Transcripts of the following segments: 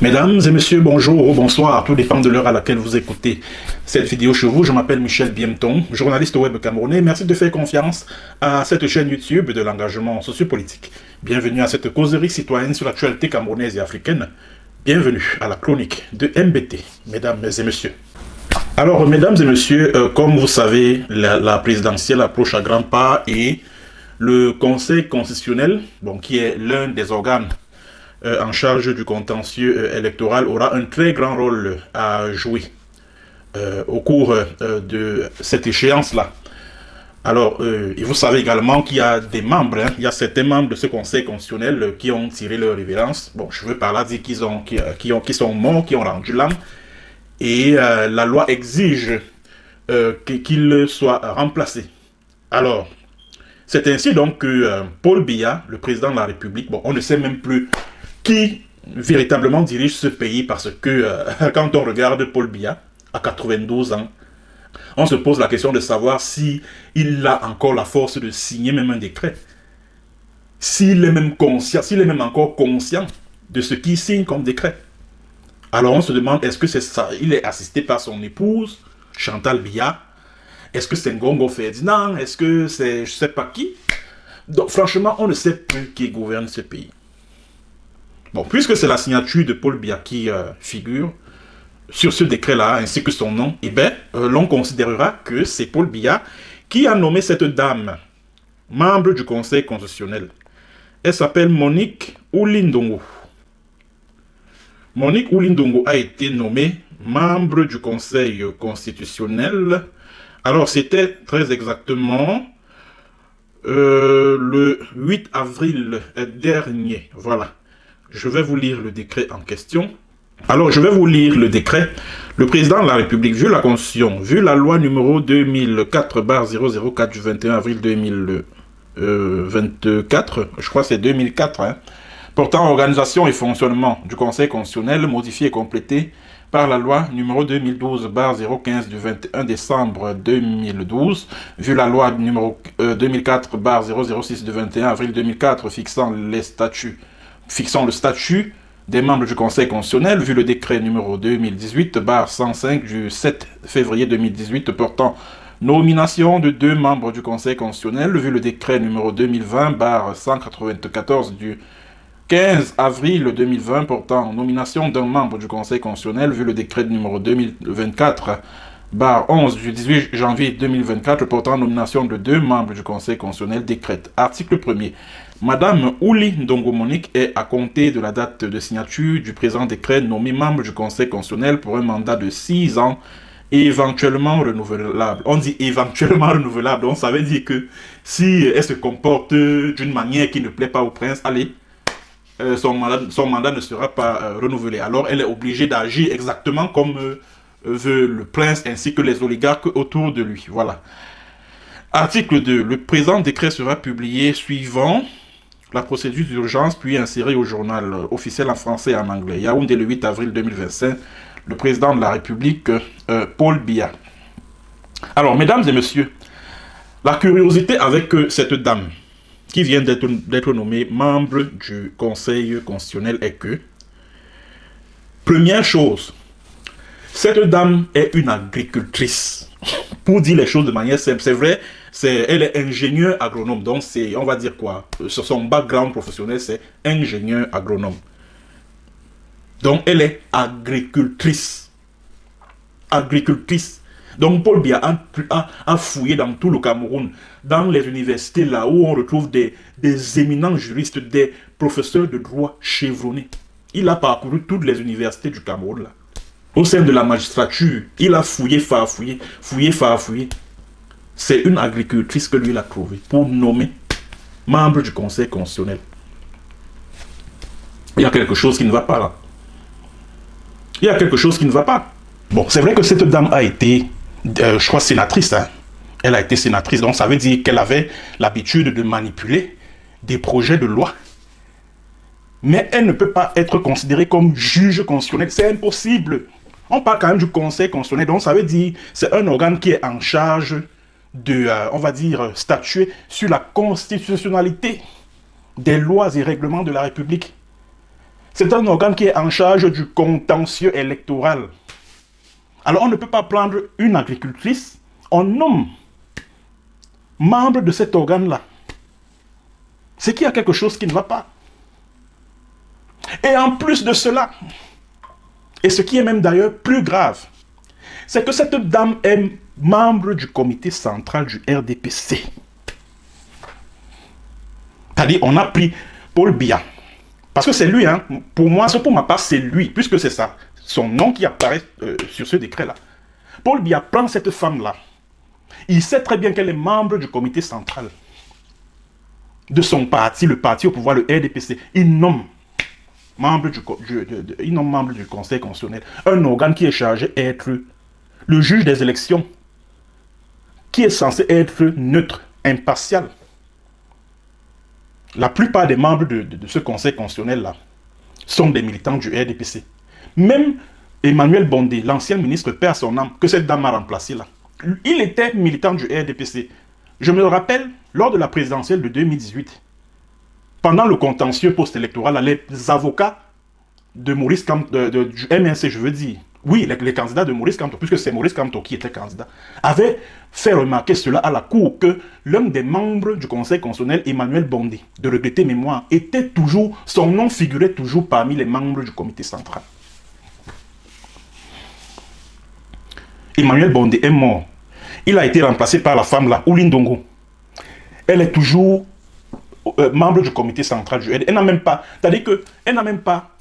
Mesdames et messieurs, bonjour ou bonsoir, tout dépend de l'heure à laquelle vous écoutez cette vidéo chez vous. Je m'appelle Michel Biemton, journaliste web camerounais. Merci de faire confiance à cette chaîne YouTube de l'engagement sociopolitique. Bienvenue à cette causerie citoyenne sur l'actualité camerounaise et africaine. Bienvenue à la chronique de MBT, mesdames et messieurs. Alors, mesdames et messieurs, comme vous savez, la présidentielle approche à grands pas et le Conseil constitutionnel, qui est l'un des organes en charge du contentieux électoral, aura un très grand rôle à jouer au cours de cette échéance-là. Alors, et vous savez également qu'il y a des membres, il y a certains membres de ce Conseil constitutionnel qui ont tiré leur révérence. Bon, je veux par là dire qu'ils sont morts, qui ont rendu l'âme. Et la loi exige qu'ils soient remplacés. Alors, c'est ainsi donc que Paul Biya, le président de la République, on ne sait même plus qui véritablement dirige ce pays parce que quand on regarde Paul Biya, à 92 ans, on se pose la question de savoir si il a encore la force de signer même un décret. S'il est même conscient, s'il est même encore conscient de ce qu'il signe comme décret. Alors on se demande, est-ce que c'est ça? Il est assisté par son épouse, Chantal Biya. Est-ce que c'est Ngongo Ferdinand? Est-ce que c'est je ne sais pas qui? Donc franchement, on ne sait plus qui gouverne ce pays. Bon, puisque c'est la signature de Paul Biya qui figure sur ce décret-là, ainsi que son nom, eh bien, l'on considérera que c'est Paul Biya qui a nommé cette dame membre du Conseil constitutionnel. Elle s'appelle Monique Oulindongo. Monique Oulindongo a été nommée membre du Conseil constitutionnel. Alors, c'était très exactement le 8 avril dernier. Voilà. Je vais vous lire le décret en question. Alors, je vais vous lire le décret. Le président de la République, vu la Constitution, vu la loi numéro 2004/004 du 21 avril 2024, je crois que c'est 2004, portant organisation et fonctionnement du Conseil constitutionnel, modifié et complété par la loi numéro 2012/015 du 21 décembre 2012, vu la loi numéro 2004/006 du 21 avril 2004 fixant le statut des membres du Conseil constitutionnel, vu le décret numéro 2018/105 du 7 février 2018 portant nomination de 2 membres du Conseil constitutionnel, vu le décret numéro 2020/194 du 15 avril 2020 portant nomination d'un membre du Conseil constitutionnel, vu le décret numéro 2024/11 du 18 janvier 2024 portant nomination de 2 membres du Conseil constitutionnel, décrète. Article 1er. Madame Oulindongo Monique est, à compter de la date de signature du présent décret, nommée membre du Conseil constitutionnel pour un mandat de 6 ans, éventuellement renouvelable. On dit éventuellement renouvelable, donc ça veut dire que si elle se comporte d'une manière qui ne plaît pas au prince, allez, son mandat ne sera pas renouvelé. Alors elle est obligée d'agir exactement comme veut le prince ainsi que les oligarques autour de lui. Voilà. Article 2. Le présent décret sera publié suivant la procédure d'urgence, puis inséré au journal officiel en français et en anglais. Yaoundé, le 8 avril 2025, le président de la République, Paul Biya. Alors, mesdames et messieurs, la curiosité avec cette dame qui vient d'être nommée membre du Conseil constitutionnel est que, première chose, cette dame est une agricultrice. Pour dire les choses de manière simple, c'est vrai, elle est ingénieure agronome. Donc, on va dire quoi? Son background professionnel, c'est ingénieur agronome. Donc, elle est agricultrice. Agricultrice. Donc, Paul Biya a fouillé dans tout le Cameroun, dans les universités là où on retrouve des éminents juristes, des professeurs de droit chevronnés. Il a parcouru toutes les universités du Cameroun là. Au sein de la magistrature, il a fouillé, farfouillé. C'est une agricultrice que lui il a trouvée pour nommer membre du Conseil constitutionnel. Il y a quelque chose qui ne va pas là. Il y a quelque chose qui ne va pas. Bon, c'est vrai que cette dame a été, je crois, sénatrice. Elle a été sénatrice, donc ça veut dire qu'elle avait l'habitude de manipuler des projets de loi. Mais elle ne peut pas être considérée comme juge constitutionnel. C'est impossible. On parle quand même du Conseil constitutionnel, donc ça veut dire que c'est un organe qui est en charge de, on va dire, statuer sur la constitutionnalité des lois et règlements de la République. C'est un organe qui est en charge du contentieux électoral. Alors on ne peut pas prendre une agricultrice, on nomme membre de cet organe-là. C'est qu'il y a quelque chose qui ne va pas. Et en plus de cela, et ce qui est même d'ailleurs plus grave, c'est que cette dame est membre du comité central du RDPC. C'est-à-dire, on a pris Paul Biya. Parce que c'est lui, hein. Pour moi, pour ma part, c'est lui, puisque c'est ça, son nom qui apparaît sur ce décret-là. Paul Biya prend cette femme-là. Il sait très bien qu'elle est membre du comité central de son parti, le parti au pouvoir, le RDPC. Il nomme membre du Conseil constitutionnel, un organe qui est chargé d'être le juge des élections, qui est censé être neutre, impartial. La plupart des membres de ce Conseil constitutionnel-là sont des militants du RDPC. Même Emmanuel Bondé, l'ancien ministre, paix à son âme, que cette dame a remplacé là, il était militant du RDPC. Je me rappelle, lors de la présidentielle de 2018, pendant le contentieux post-électoral, les avocats de Maurice Kamto, du MNC, je veux dire, oui, les candidats de Maurice Kamto, puisque c'est Maurice Kamto qui était candidat, avaient fait remarquer cela à la Cour, que l'un des membres du Conseil constitutionnel, Emmanuel Bondé, de regretter mémoire, était toujours, son nom figurait toujours parmi les membres du comité central. Emmanuel Bondé est mort. Il a été remplacé par la femme là, Ouline Dongo. Elle est toujours membre du comité central du RDPC. Elle n'a même pas, c'est-à-dire qu'elle n'a même pas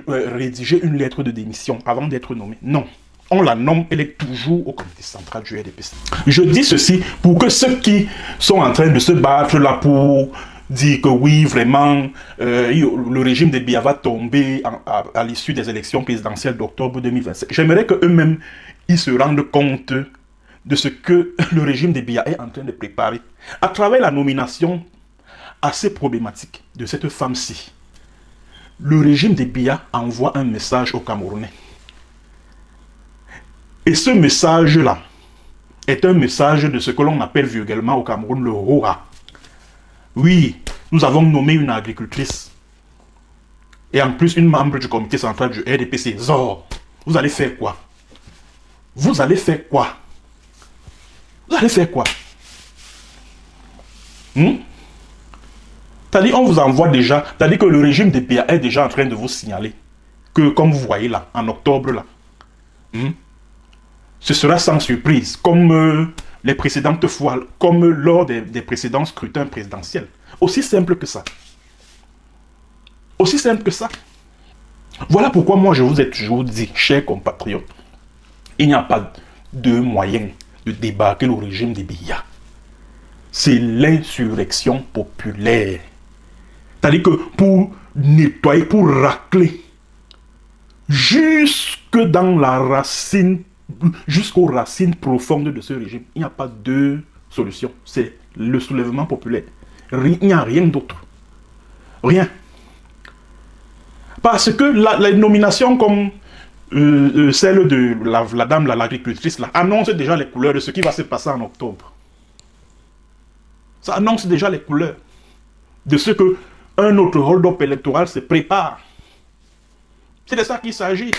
rédigé une lettre de démission avant d'être nommée. Non. On la nomme, elle est toujours au comité central du RDPC. Je dis ceci pour que ceux qui sont en train de se battre là pour dire que oui, vraiment, le régime de Biya va tomber à l'issue des élections présidentielles d'octobre 2027. J'aimerais qu'eux-mêmes, ils se rendent compte de ce que le régime de Biya est en train de préparer. À travers la nomination assez problématique de cette femme-ci, le régime de Biya envoie un message aux Camerounais. Et ce message-là est un message de ce que l'on appelle vulgairement au Cameroun le Rora. Oui, nous avons nommé une agricultrice. Et en plus, une membre du comité central du RDPC. Zor, vous allez faire quoi? Vous allez faire quoi? Vous allez faire quoi? C'est-à-dire, on vous envoie déjà, c'est-à-dire que le régime de Biya est déjà en train de vous signaler que, comme vous voyez là, en octobre là, ce sera sans surprise, comme les précédentes fois, comme lors des précédents scrutins présidentiels. Aussi simple que ça. Aussi simple que ça. Voilà pourquoi moi je vous ai toujours dit, chers compatriotes, il n'y a pas de moyen de débarquer le régime de Biya. C'est l'insurrection populaire. C'est-à-dire que pour nettoyer, pour racler, jusque dans la racine, jusqu'aux racines profondes de ce régime, il n'y a pas de solution. C'est le soulèvement populaire. Il n'y a rien d'autre. Rien. Parce que la nomination comme celle de la dame, l'agricultrice, annonce déjà les couleurs de ce qui va se passer en octobre. Ça annonce déjà les couleurs de ce que un autre hold-up électoral se prépare. C'est de ça qu'il s'agit.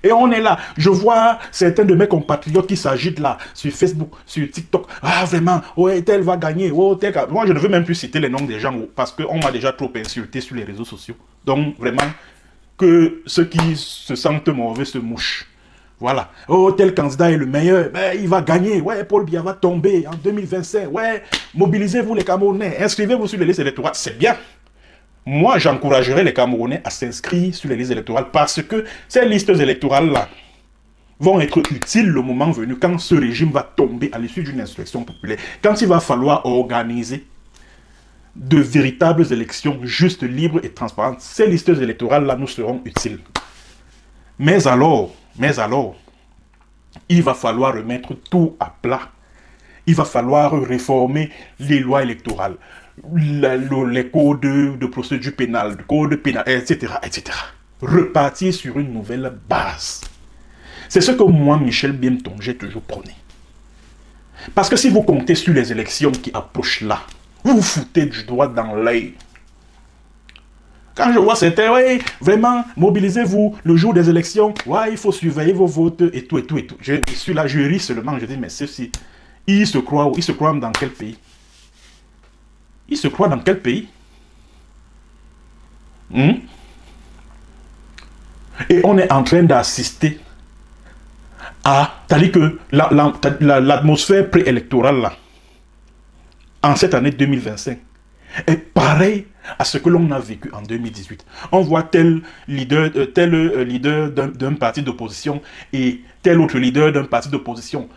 Et on est là. Je vois certains de mes compatriotes qui s'agitent là, sur Facebook, sur TikTok. Ah, vraiment, ouais, tel va gagner. Oh, tel... Moi, je ne veux même plus citer les noms des gens parce qu'on m'a déjà trop insulté sur les réseaux sociaux. Donc, vraiment, que ceux qui se sentent mauvais se mouchent. Voilà. Oh, tel candidat est le meilleur. Ben, il va gagner. Ouais, Paul Biya va tomber en 2025. Ouais, mobilisez-vous les Camerounais. Inscrivez-vous sur les listes électorales. C'est bien. Moi, j'encouragerais les Camerounais à s'inscrire sur les listes électorales parce que ces listes électorales-là vont être utiles le moment venu quand ce régime va tomber à l'issue d'une insurrection populaire. Quand il va falloir organiser de véritables élections justes, libres et transparentes, ces listes électorales-là nous seront utiles. Mais alors, il va falloir remettre tout à plat. Il va falloir réformer les lois électorales, les codes de procédure pénale, le code pénal, etc., etc. Repartir sur une nouvelle base. C'est ce que moi, Michel Biemton, j'ai toujours prôné. Parce que si vous comptez sur les élections qui approchent là, vous vous foutez du doigt dans l'œil. Quand je vois certains, ouais, vraiment, mobilisez-vous le jour des élections, ouais, il faut surveiller vos votes et tout, et tout, et tout. Je suis là, je ris seulement, je dis, mais ceci, ils se croient dans quel pays? Ils se croient dans quel pays? Et on est en train d'assister à, c'est-à-dire que l'atmosphère préélectorale, là, en cette année 2025, est pareil à ce que l'on a vécu en 2018. On voit tel leader d'un parti d'opposition et tel autre leader d'un parti d'opposition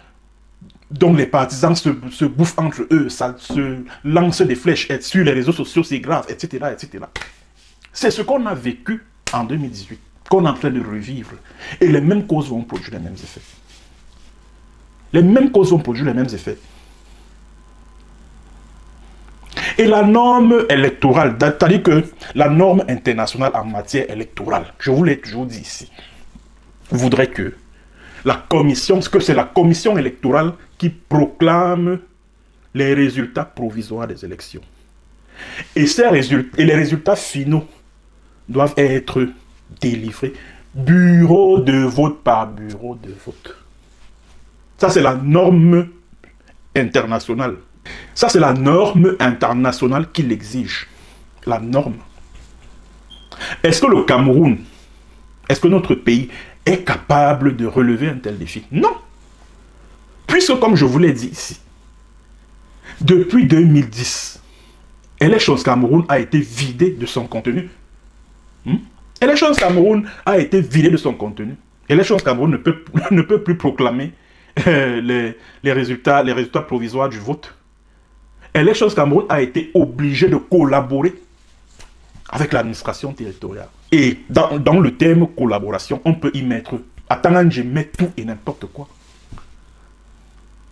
dont les partisans se bouffent entre eux, ça se lance des flèches sur les réseaux sociaux, c'est grave, etc., etc. C'est ce qu'on a vécu en 2018, qu'on est en train de revivre. Et les mêmes causes vont produire les mêmes effets. Les mêmes causes vont produire les mêmes effets. Et la norme électorale, c'est-à-dire que la norme internationale en matière électorale, je vous l'ai toujours dit ici, voudrait que la commission, que c'est la commission électorale qui proclame les résultats provisoires des élections. Et les résultats finaux doivent être délivrés bureau de vote par bureau de vote. Ça, c'est la norme internationale. Ça, c'est la norme internationale qui l'exige. La norme. Est-ce que le Cameroun, est-ce que notre pays est capable de relever un tel défi? Non. Puisque, comme je vous l'ai dit ici, depuis 2010, Élections Cameroun a été vidé de son contenu. Élections Cameroun a été vidé de son contenu. Élections Cameroun ne peut plus proclamer les résultats provisoires du vote. Élections Cameroun a été obligé de collaborer avec l'administration territoriale. Et dans le terme collaboration, on peut y mettre Atanganji met tout et n'importe quoi.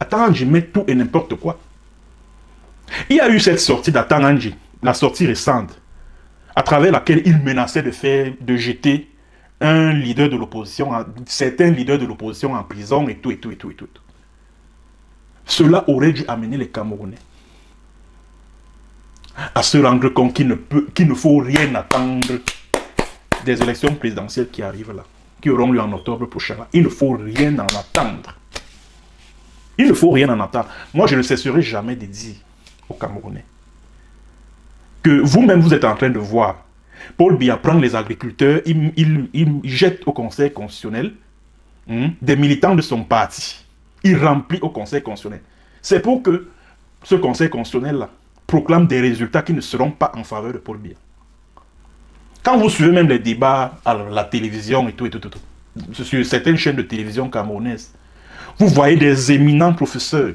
Atanganji met tout et n'importe quoi. Il y a eu cette sortie d'Atanganji, la sortie récente, à travers laquelle il menaçait de jeter un leader de l'opposition, certains leaders de l'opposition en prison et tout, et tout, et tout, et tout. Cela aurait dû amener les Camerounais à se rendre compte qu'il ne faut rien attendre des élections présidentielles qui arrivent là, qui auront lieu en octobre prochain. Il ne faut rien en attendre. Il ne faut rien en attendre. Moi, je ne cesserai jamais de dire aux Camerounais que vous-même, vous êtes en train de voir Paul Biya prendre les agriculteurs, il jette au Conseil constitutionnel des militants de son parti. Il remplit au Conseil constitutionnel. C'est pour que ce Conseil constitutionnel-là proclame des résultats qui ne seront pas en faveur de Paul Biya. Quand vous suivez même les débats à la télévision et tout, sur certaines chaînes de télévision camerounaises, vous voyez des éminents professeurs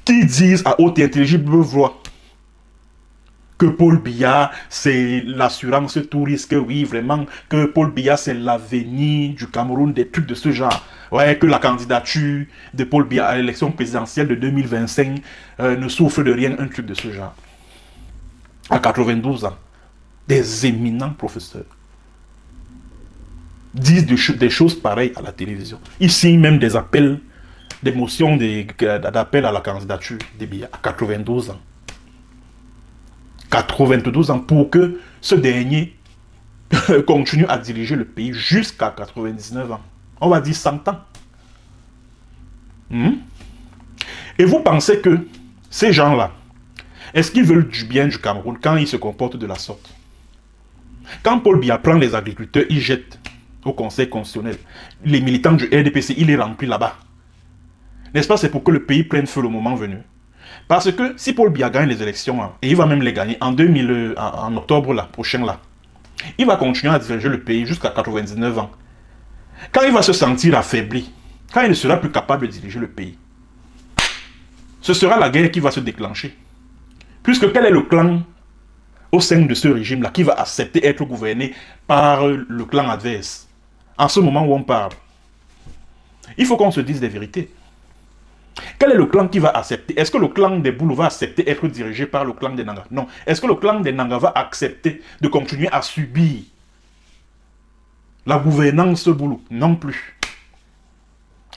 qui disent à haute et intelligible voix que Paul Biya, c'est l'assurance tout risque, oui, vraiment, que Paul Biya, c'est l'avenir du Cameroun, des trucs de ce genre. Ouais, que la candidature de Paul Biya à l'élection présidentielle de 2025 ne souffre de rien, un truc de ce genre. À 92 ans, des éminents professeurs disent des choses pareilles à la télévision. Ils signent même des appels, des motions d'appel à la candidature de Biya à 92 ans. 92 ans pour que ce dernier continue à diriger le pays jusqu'à 99 ans. On va dire 100 ans. Et vous pensez que ces gens-là, est-ce qu'ils veulent du bien du Cameroun quand ils se comportent de la sorte? Quand Paul Biya prend les agriculteurs, il jette au Conseil constitutionnel. Les militants du RDPC, il les remplit là-bas. N'est-ce pas? C'est pour que le pays prenne feu le moment venu. Parce que si Paul Biya gagne les élections, et il va même les gagner en octobre là, prochain là, il va continuer à diriger le pays jusqu'à 99 ans. Quand il va se sentir affaibli, quand il ne sera plus capable de diriger le pays, ce sera la guerre qui va se déclencher. Puisque quel est le clan au sein de ce régime-là qui va accepter être gouverné par le clan adverse? En ce moment où on parle, il faut qu'on se dise des vérités. Quel est le clan qui va accepter? Est-ce que le clan des Boulou va accepter être dirigé par le clan des Nanga? Non. Est-ce que le clan des Nanga va accepter de continuer à subir la gouvernance Boulou? Non plus.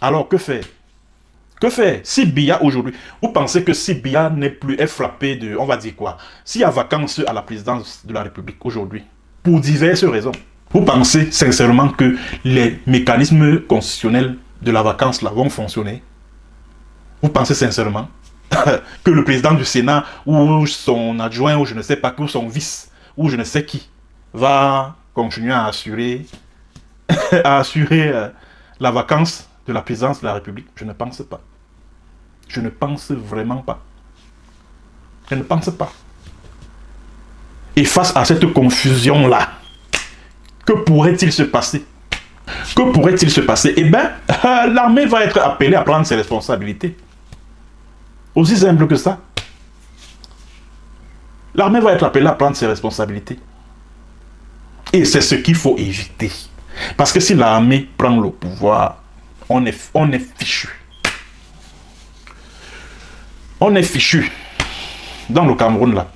Alors que faire? Que faire? Si Biya aujourd'hui, vous pensez que si Biya n'est plus, est frappé de, on va dire quoi? S'il y a vacances à la présidence de la République aujourd'hui, pour diverses raisons, vous pensez sincèrement que les mécanismes constitutionnels de la vacance là vont fonctionner? Vous pensez sincèrement que le président du Sénat ou son adjoint ou je ne sais pas qui, ou son vice ou je ne sais qui va continuer à assurer, la vacance de la présidence de la République? Je ne pense pas. Je ne pense vraiment pas. Je ne pense pas. Et face à cette confusion-là, que pourrait-il se passer? Que pourrait-il se passer? Eh bien, l'armée va être appelée à prendre ses responsabilités. Aussi simple que ça. L'armée va être appelée à prendre ses responsabilités. Et c'est ce qu'il faut éviter. Parce que si l'armée prend le pouvoir, on est fichu. On est fichu. Dans le Cameroun, là.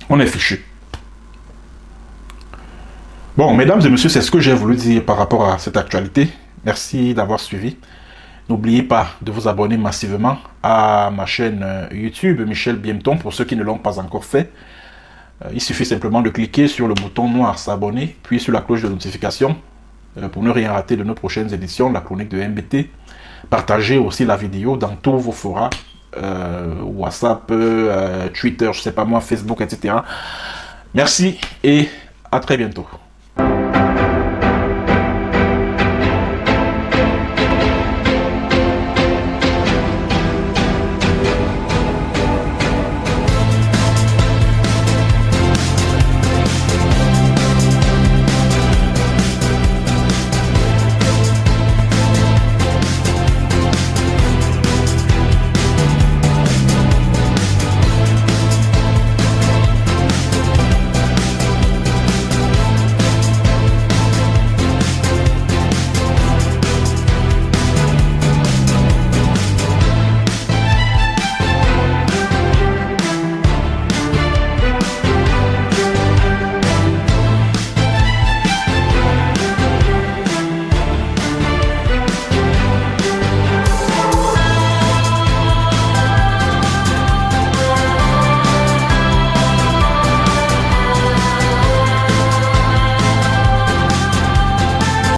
On est fichu. Bon, mesdames et messieurs, c'est ce que j'ai voulu dire par rapport à cette actualité. Merci d'avoir suivi. N'oubliez pas de vous abonner massivement à ma chaîne YouTube, Michel Biemton, pour ceux qui ne l'ont pas encore fait. Il suffit simplement de cliquer sur le bouton noir s'abonner, puis sur la cloche de notification pour ne rien rater de nos prochaines éditions, la chronique de MBT. Partagez aussi la vidéo dans tous vos forums, WhatsApp, Twitter, je sais pas moi, Facebook, etc. Merci et à très bientôt.